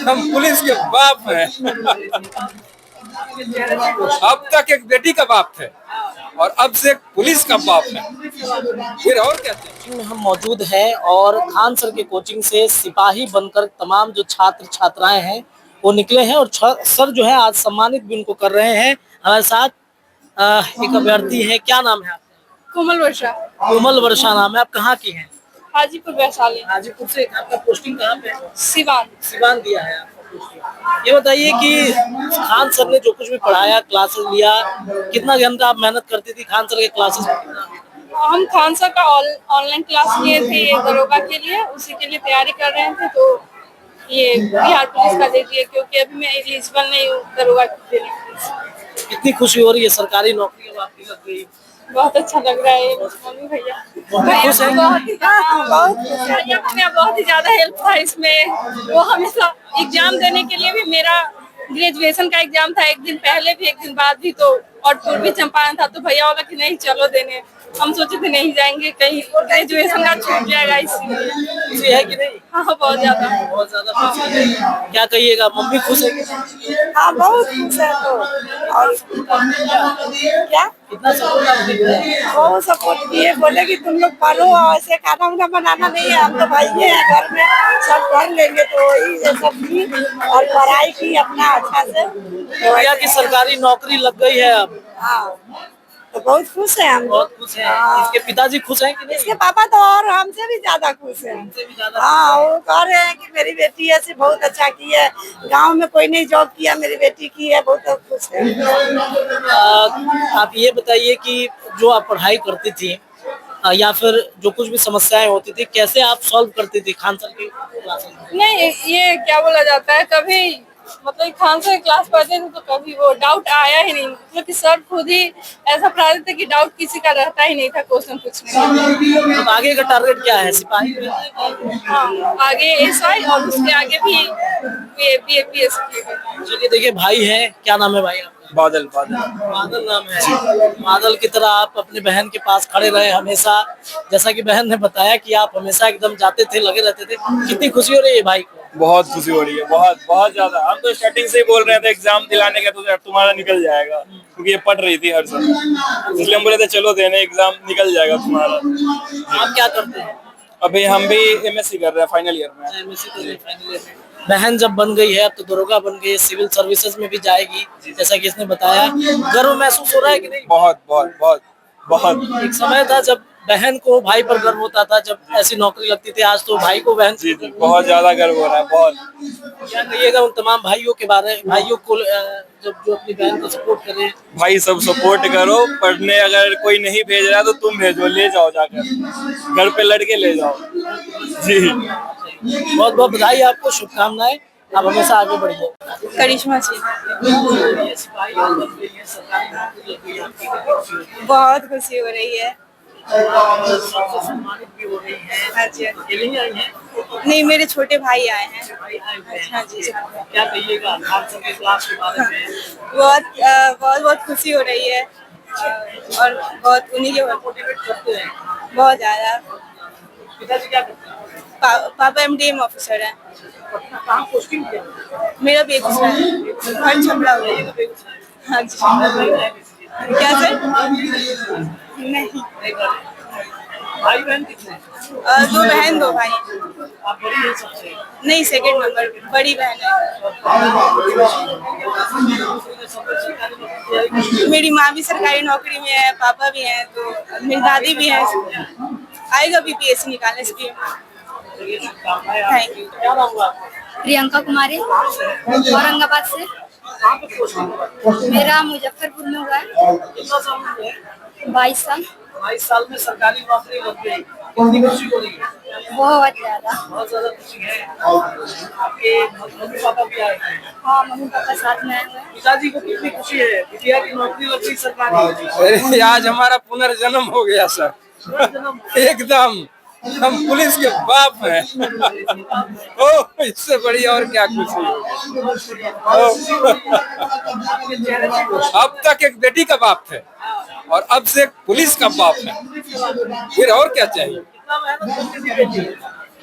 हम पुलिस के बाप हैं। अब तक एक बेटी का बाप थे और अब से एक पुलिस का बाप है। फिर और क्या चाहिए। हम मौजूद हैं और खान सर के कोचिंग से सिपाही बनकर तमाम जो छात्र छात्राएं हैं वो निकले हैं और सर जो है आज सम्मानित भी उनको कर रहे हैं। हमारे साथ एक अभ्यर्थी है। क्या नाम है आपका? कोमल वर्षा। कोमल वर्षा नाम है। आप कहाँ की हैं? हाजीपुर वैशाली। हाजीपुर से। आपका पोस्टिंग कहाँ पे है? सिवान। सिवान दिया है आपका पोस्टिंग। ये बताइए कि खान सर ने जो कुछ भी पढ़ाया, क्लासेस लिया, कितना घंटा आप मेहनत करती थी खान सर के क्लासेस में? हम खान सर का ऑनलाइन क्लास लिए थे ये दरोगा के लिए, उसी के लिए तैयारी कर रहे थे। तो ये बिहार पुलिस का दे दिए क्योंकि अभी मैं एलिजिबल नहीं हूँ दरोगा के लिए। कितनी खुशी हो रही है सरकारी नौकरी अब आपकी लग गई? बहुत अच्छा लग रहा है मम्मी भैया। खुश है? बहुत ही ज्यादा हेल्प था इसमें। वो हमेशा एग्जाम देने के लिए भी, मेरा ग्रेजुएशन का एग्जाम था एक दिन पहले भी एक दिन बाद भी, तो और पूर्वी चंपारण था तो भैया बोला कि नहीं चलो देने। हम सोचे थे नहीं जाएंगे कहीं ग्रेजुएशन का छूट जाएगा इसलिए। खुशी है कि नहीं? हाँ बहुत ज्यादा। बहुत ज्यादा खुशी है। क्या कहिएगा, मम्मी खुश है कि? हाँ बहुत खुश है। तो और क्या कितना सपोर्ट आप दे रहे हैं? बहुत सपोर्ट किए, बोले कि तुम लोग पढ़ो और ऐसे खाना वाना बनाना नहीं है, हम तो भाई हैं घर में सब कर लेंगे। तो वही ये सब की और पढ़ाई की अपना अच्छा से। तो भैया की सरकारी नौकरी लग गई है अब। हाँ तो बहुत खुश है हम। बहुत खुश है। इसके पिताजी खुश हैं कि नहीं? इसके पापा तो और हमसे भी ज्यादा खुश है। हमसे भी ज्यादा। हाँ वो कह रहे हैं कि मेरी बेटी ऐसे बहुत अच्छा की है, गांव में कोई नहीं जॉब किया, मेरी बेटी की है, बहुत खुश है। आप ये बताइए कि जो आप पढ़ाई करती थी या फिर जो कुछ भी समस्याएं होती थी, कैसे आप सॉल्व करती थी खान सर की क्लासेस में? नहीं ये क्या बोला जाता है, कभी मतलब खान सर क्लास पढ़ते थे तो कभी वो डाउट आया ही नहीं। मतलब कि सर खुद ही ऐसा पढ़ाते थे कि डाउट किसी का रहता ही नहीं था क्वेश्चन पूछने में। अब आगे का टारगेट क्या है? सिपाही? हाँ आगे एसआई और उसके आगे भी बीएपीएस। चलिए देखिए भाई है, क्या नाम है भाई आपका? बादल बादल। बादल नाम है। बादल की तरह आप अपनी बहन के पास खड़े रहे हमेशा, जैसा कि बहन ने बताया कि आप हमेशा एकदम जाते थे, लगे रहते थे। कितनी खुशी हो रही है भाई को? बहुत खुशी हो रही है, बहुत बहुत ज्यादा। हम तो स्टार्टिंग से ही बोल रहे थे एग्जाम दिलाने का तो तुम्हारा निकल जाएगा, क्योंकि ये पढ़ रही थी हर समय, इसलिए हम बोले थे चलो देने एग्जाम निकल जाएगा तुम्हारा। आप क्या करते हैं? अभी हम भी एमएससी कर रहे हैं फाइनल ईयर में। बहन जब बन गई है अब तो दरोगा बन गई है, सिविल सर्विसेज में भी जाएगी जैसा कि इसने बताया। गर्व महसूस हो रहा है कि नहीं? बहुत बहुत बहुत बहुत। एक समय था जब बहन को भाई पर गर्व होता था जब ऐसी नौकरी लगती थी, आज तो भाई को बहन। जी जी बहुत ज्यादा गर्व हो रहा है, बहुत। क्या कहिएगा उन तमाम भाइयों के बारे में, भाइयों को जब जो अपनी बहन को सपोर्ट करे? भाई सब सपोर्ट करो, पढ़ने अगर कोई नहीं भेज रहा तो तुम भेजो, ले जाओ जाकर घर पे लड़के ले जाओ। जी बहुत बहुत बधाई आपको, शुभकामनाएं, आप हमेशा आगे बढ़िए। करिश्मा जी बहुत बहुत खुशी हो रही है। सम्मानित भी हो रही है। हाँ जी। अकेले ही आई हैं? नहीं मेरे छोटे भाई आए हैं। हाँ जी। क्या कहिएगा खान सर के क्लास के बारे में? बहुत बहुत खुशी हो रही है और बहुत उन्हीं के मोटिवेट करते हैं बहुत ज्यादा। पिताजी क्या करते हैं? पापा एमडीएम ऑफिसर है। कहाँ पोस्टिंग किया? मेरा बेगूसराय घर छपड़ा हुआ है। हाँ जी। क्या सर? नहीं भाई बहन कितने? दो बहन दो भाई। आप बड़ी हैं सबसे? नहीं सेकंड नंबर बड़ी बहन है। मेरी माँ भी सरकारी नौकरी में है, पापा भी हैं, तो मेरी दादी भी है। आएगा बीपीएससी निकालने से। Thank you. क्या नाम हुआ आपका? प्रियंका कुमारी औरंगाबाद से। मेरा मुजफ्फरपुर में हुआ है। कितना साल में हुआ है? 22 साल। 22 साल में सरकारी नौकरी लग गई, कितनी खुशी हो रही है? बहुत ज्यादा। बहुत ज्यादा खुशी है। आपके मम्मी पापा भी आए हैं? हाँ मम्मी पापा साथ में आए हुए हैं। पिताजी को कितनी खुशी है, बिटिया की नौकरी लग गई सरकारी? अरे आज हमारा पुनर्जन्म हो गया सर, एकदम। हम पुलिस के बाप हैं। ओ इससे बड़ी और क्या खुशी। अब तक एक बेटी का बाप थे और अब से एक पुलिस का बाप है, फिर और क्या चाहिए। कितना मेहनत करती थी बेटी?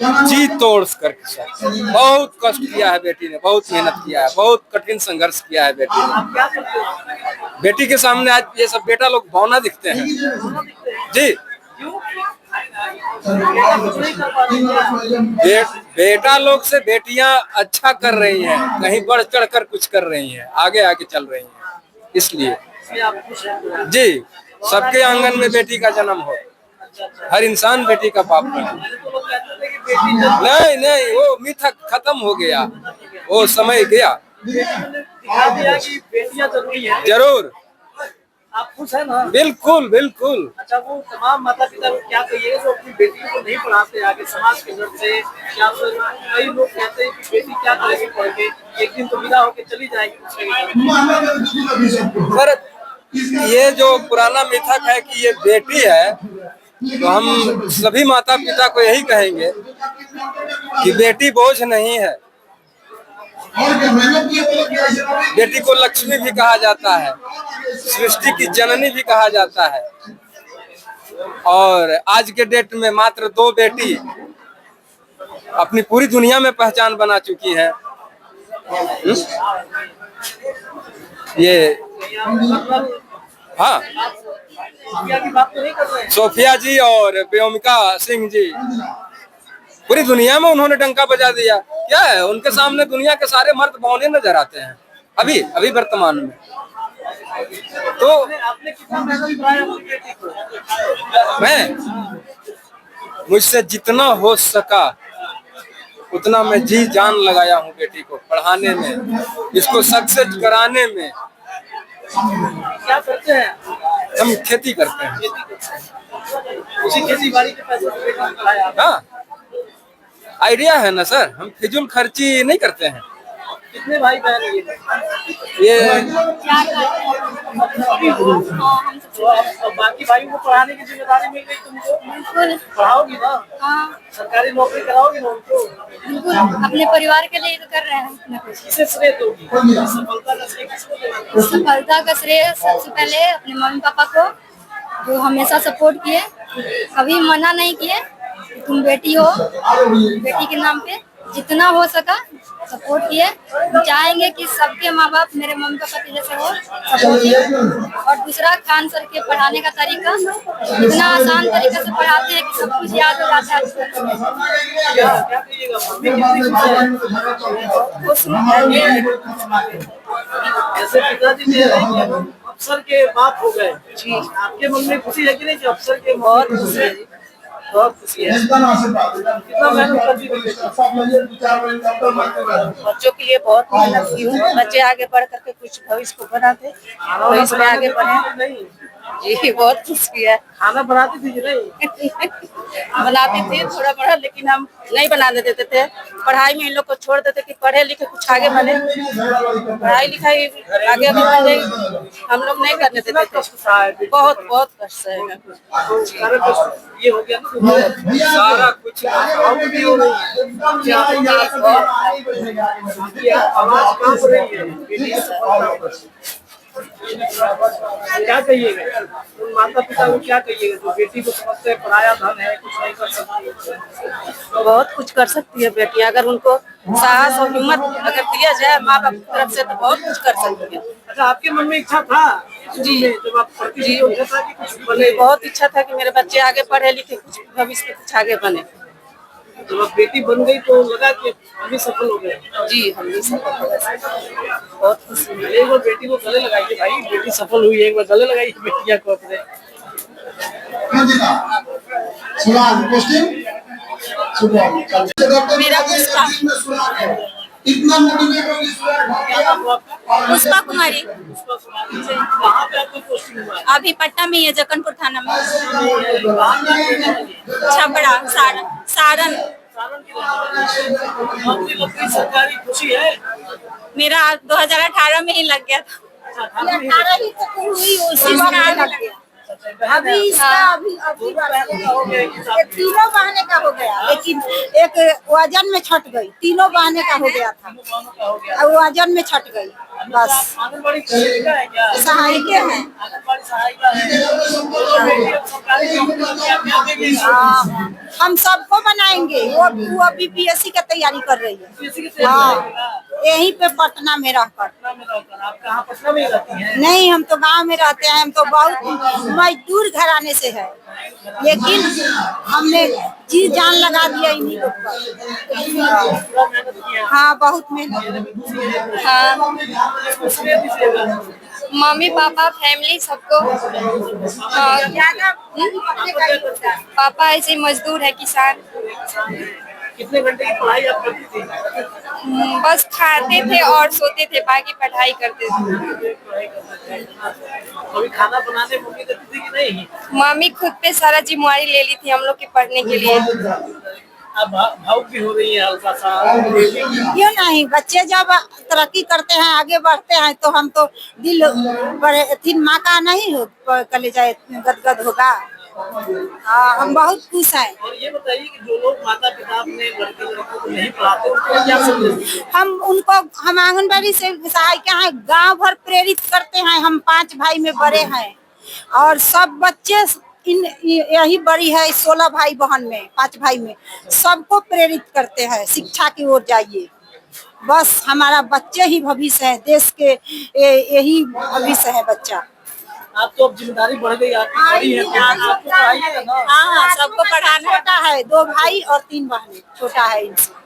जी तोड़ कर बहुत कष्ट किया है बेटी ने, बहुत मेहनत किया है, बहुत कठिन संघर्ष किया है बेटी ने। बेटी के सामने आज ये सब बेटा लोग बौना दिखते हैं जी। बेटा लोग से बेटियां अच्छा कर रही हैं, कहीं बढ़ चढ़ कर कुछ कर रही हैं, आगे आगे चल रही हैं, इसलिए जी सबके आंगन में बेटी का जन्म हो, हर इंसान बेटी का बाप है। नहीं नहीं, वो मिथक खत्म हो गया, वो समय गया। जरूर, आप खुश है ना? बिल्कुल बिल्कुल। अच्छा, वो तमाम माता पिता को क्या कहिएगा जो अपनी बेटियों को नहीं पढ़ाते आगे समाज के नजर से, या फिर कई लोग कहते हैं कि बेटी क्या करेगी पढ़ के, एक दिन तो विदा होकर चली जाएगी। सर ये जो पुराना मिथक है कि ये बेटी है, तो हम सभी माता पिता को यही कहेंगे कि बेटी बोझ नहीं है। बेटी को लक्ष्मी भी कहा जाता है, सृष्टि की जननी भी कहा जाता है, और आज के डेट में मात्र 2 बेटी अपनी पूरी दुनिया में पहचान बना चुकी है। ये हाँ, सोफिया जी और व्योमिका सिंह जी, पूरी दुनिया में उन्होंने डंका बजा दिया। क्या है, उनके सामने दुनिया के सारे मर्द बौने नजर आते हैं अभी अभी वर्तमान में। तो आपने कितना मेहनत कराया बेटी को? मैं मुझसे जितना हो सका उतना मैं जी जान लगाया हूँ बेटी को पढ़ाने में, इसको सक्सेस कराने में। क्या करते हैं? हम खेती करते हैं। उसी खेती बाड़ी के पैसे से बेटी को पढ़ाया? हाँ, आइडिया है ना सर, हम फिजूल खर्ची नहीं करते हैं। कितने भाई बहन ये 4 भाई। और बाकी भाइयों को पढ़ाने की जिम्मेदारी मिल गई तुमको? बिल्कुल। पढ़ाओगी ना? हाँ सरकारी नौकरी कराओगी ना उनको? बिल्कुल, अपने परिवार के लिए तो कर रहे हैं अपना कुछ। किसे श्रेय दोगी? सफलता का श्रेय किसको देना? सफलता का श्रेय सबसे पहले अपने मम्मी पापा को, जो हमेशा सपोर्ट किए, कभी मना नहीं किए। तुम बेटी हो, बेटी के नाम पे जितना हो सका सपोर्ट किए। चाहेंगे कि सबके माँ बाप मेरे मम्मी पापा के जैसे हो, सपोर्ट किए। और दूसरा, खान सर के पढ़ाने का तरीका इतना आसान तरीके से पढ़ाते हैं कि सब कुछ याद हो जाता है। क्या कहिएगा? मम्मी कितनी खुश है? ऐसे पिताजी दे रहे हैं कि अफसर के बाप हो गए जी। आपके मन में खुशी है कि नहीं कि अफसर के? बहुत खुशी है, बहुत खुशी है। कितना मेहनत करती थी? बच्चों के लिए बहुत मेहनत की हूँ। बच्चे आगे बढ़ करके कुछ भविष्य को बनाते, भविष्य में आगे बढ़े जी। बहुत खुशी है। खाना बनाती थी कि नहीं? बनाती थी थोड़ा बड़ा, लेकिन हम नहीं बनाने देते थे। पढ़ाई में इन लोग को छोड़ देते कि पढ़े लिखे कुछ आगे बने, पढ़ाई लिखाई आगे बढ़े, हम लोग नहीं करने देते थे। बहुत बहुत कष्ट है। ये हो गया ना सारा कुछ आवाज कहाँ पर रही है? क्या कहिएगा उन माता पिता को? क्या कहिएगा जो बेटी को समझते हैं पढ़ाया धन है, कुछ नहीं कर सकती? बहुत कुछ कर सकती है बेटी, अगर उनको साहस और हिम्मत अगर दिया जाए माँ बाप की तरफ से, तो बहुत कुछ कर सकती है। अच्छा, आपके मन में इच्छा था जी, जब आप पढ़ती थी तो था कि कुछ बने? बहुत इच्छा था कि मेरे बच्चे आगे पढ़े लिखे, कुछ भविष्य में कुछ आगे बने। जब आप बेटी बन गई तो लगा कि हम भी सफल हो गए? जी, हम भी सफल हो गए। बहुत खुशी है। एक बार बेटी को गले लगाइए भाई, बेटी सफल हुई, एक बार गले लगाइए बेटिया को अपने। मेरा पुष्पा कुमारी। कहाँ पे आपको पोस्टिंग हुआ? अभी पटना में ही है, जकनपुर थाना में। छपरा, सारण। सरकारी खुशी है? मेरा 2018 में ही लग गया था। 18 ही तो हुई, उसी वक्त लग गया। अभी इसका अभी ये तीनों बहने का हो गया, लेकिन एक वजन में छट गई। तीनों बहने का हो गया था, और वजन में छट गई। बस आंगनबाड़ी सेविका है क्या? सहायिका है। आंगनबाड़ी सहायिका है। सरकारी नौकरी की कामयाबी भी हाँ, हम सबको बनाएंगे। वो अभी बीएससी का तैयारी कर रही है। हाँ, यहीं पे पटना में रहकर। आप कहाँ पटना में रहती हैं? नहीं, हम तो गांव में रहते हैं। हम तो बहुत मजदूर घराने से है, लेकिन हमने जी जान लगा दिया इन्हीं के ऊपर। हाँ, बहुत मेहनत। हाँ, मम्मी पापा फैमिली सबको। पापा ऐसे मजदूर है, किसान। कितने घंटे की पढ़ाई आप करती थी? बस खाते थे और सोते थे, बाकी पढ़ाई करते थे। कभी खाना बनाने मम्मी देती थी कि नहीं? मम्मी खुद पे सारा जिम्मेवारी ले ली थी हम लोग के पढ़ने के लिए। अब भावुक भी हो रही है हल्का सा। क्यों नहीं, बच्चे जब तरक्की करते हैं, आगे बढ़ते हैं, तो हम तो दिल बड़े माँ का नहीं हो कलेजा गदगद होगा। हाँ, हम बहुत खुश हैं। और ये बताइए कि जो लोग माता पिता अपने लड़के लड़कों को नहीं पढ़ाते, उनको क्या संदेश? हम आंगनबाड़ी से सहायिका हैं, गांव भर प्रेरित करते हैं। हम 5 भाई में बड़े हैं, और सब बच्चे यही बड़ी है 16 भाई बहन में, 5 भाई में सबको प्रेरित करते हैं शिक्षा की ओर जाइए। बस हमारा बच्चे ही भविष्य है, देश के यही भविष्य है बच्चा। आप तो अब जिम्मेदारी बढ़ गई, आपकी बड़ी है, आपको पढ़ाइएगा ना? हाँ, सबको पढ़ाना। छोटा है, 2 भाई और 3 बहनें, छोटा है इनसे।